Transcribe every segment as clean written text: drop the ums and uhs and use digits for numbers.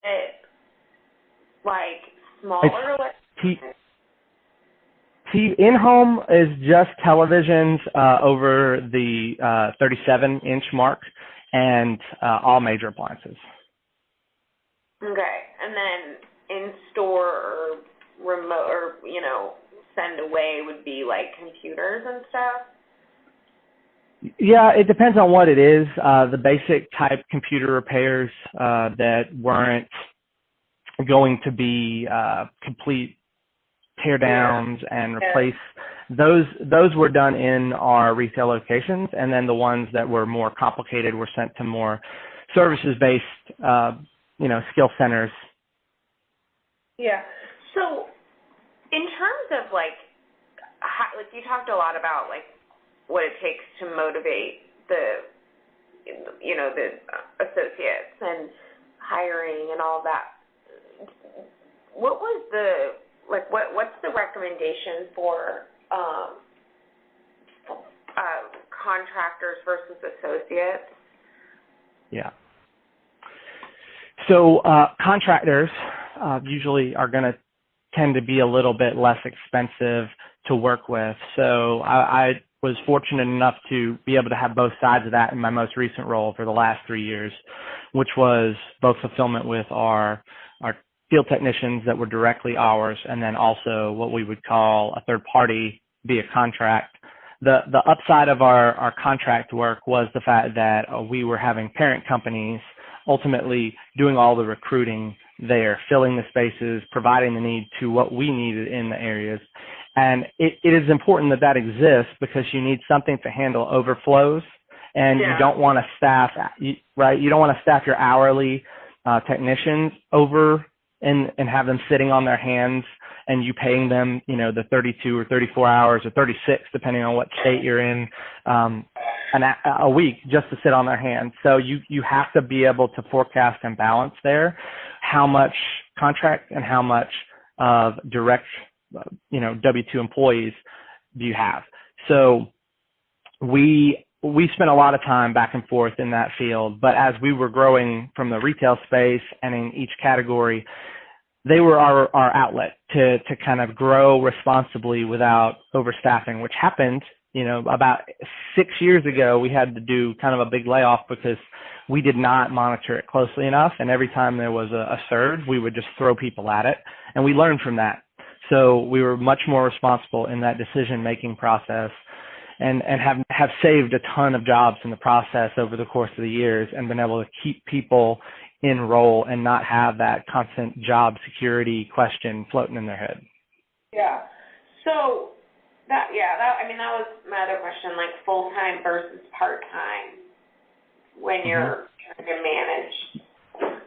it like It's smaller? T- in-home is just televisions over the 37-inch mark and all major appliances. Okay, and then in store or remote or send away would be like computers and stuff. Yeah, it depends on what it is. The basic type computer repairs that weren't going to be complete tear downs and replace, those were done in our retail locations, and then the ones that were more complicated were sent to more services-based, skill centers. Yeah. So in terms of like you talked a lot about like what it takes to motivate the associates and hiring and all that. What was what's the recommendation for contractors versus associates? Yeah. So contractors usually are going to tend to be a little bit less expensive to work with. So I was fortunate enough to be able to have both sides of that in my most recent role for the last 3 years, which was both fulfillment with our field technicians that were directly ours, and then also what we would call a third party via contract. The upside of our contract work was the fact that we were having parent companies ultimately doing all the recruiting there, filling the spaces, providing the need to what we needed in the areas. And it is important that exists because you need something to handle overflows, and you don't want to staff, right? You don't want to staff your hourly technicians over and have them sitting on their hands and you paying them, the 32 or 34 hours or 36, depending on what state you're in, a week just to sit on their hands. So you have to be able to forecast and balance there how much contract and how much of direct, W-2 employees do you have. So we spent a lot of time back and forth in that field, but as we were growing from the retail space and in each category, they were our outlet to kind of grow responsibly without overstaffing, which happened, about 6 years ago. We had to do kind of a big layoff because we did not monitor it closely enough. And every time there was a surge, we would just throw people at it. And we learned from that. So we were much more responsible in that decision-making process and have saved a ton of jobs in the process over the course of the years and been able to keep people in role and not have that constant job security question floating in their head. Yeah. So that was my other question, like full-time versus part-time when you're trying to manage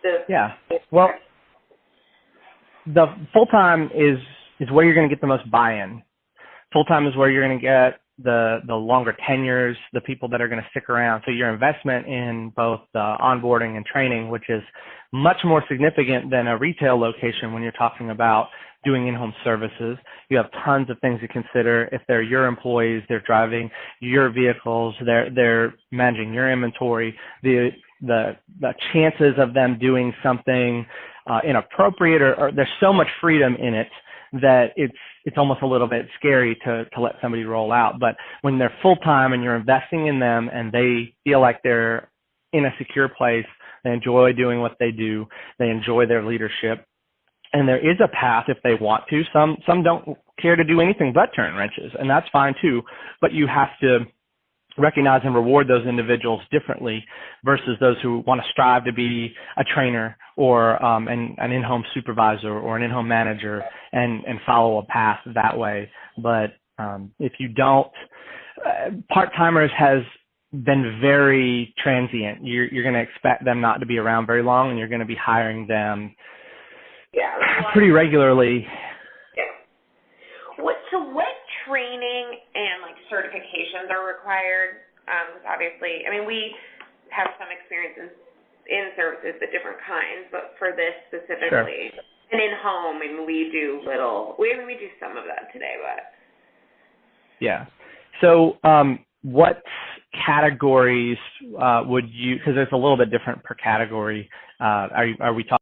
the... Yeah. Well, the full-time is where you're going to get the most buy-in. Full-time is where you're going to get the longer tenures, the people that are going to stick around. So your investment in both the onboarding and training, which is much more significant than a retail location when you're talking about doing in-home services. You have tons of things to consider. If they're your employees, they're driving your vehicles, they're managing your inventory, the chances of them doing something inappropriate or there's so much freedom in it that it's almost a little bit scary to let somebody roll out. But when they're full-time and you're investing in them and they feel like they're in a secure place, they enjoy doing what they do, they enjoy their leadership, and there is a path if they want to. Some don't care to do anything but turn wrenches, and that's fine too. But you have to recognize and reward those individuals differently versus those who want to strive to be a trainer or an in-home supervisor or an in-home manager and follow a path that way. But if you don't, part-timers has been very transient. You're going to expect them not to be around very long, and you're going to be hiring them pretty regularly. Yeah. What training and like certifications are required? Obviously, we have some experience in services, but different kinds. But for this specifically, and in home, we do some of that today, but yeah. So, what categories would you? Because there's a little bit different per category. Are we talking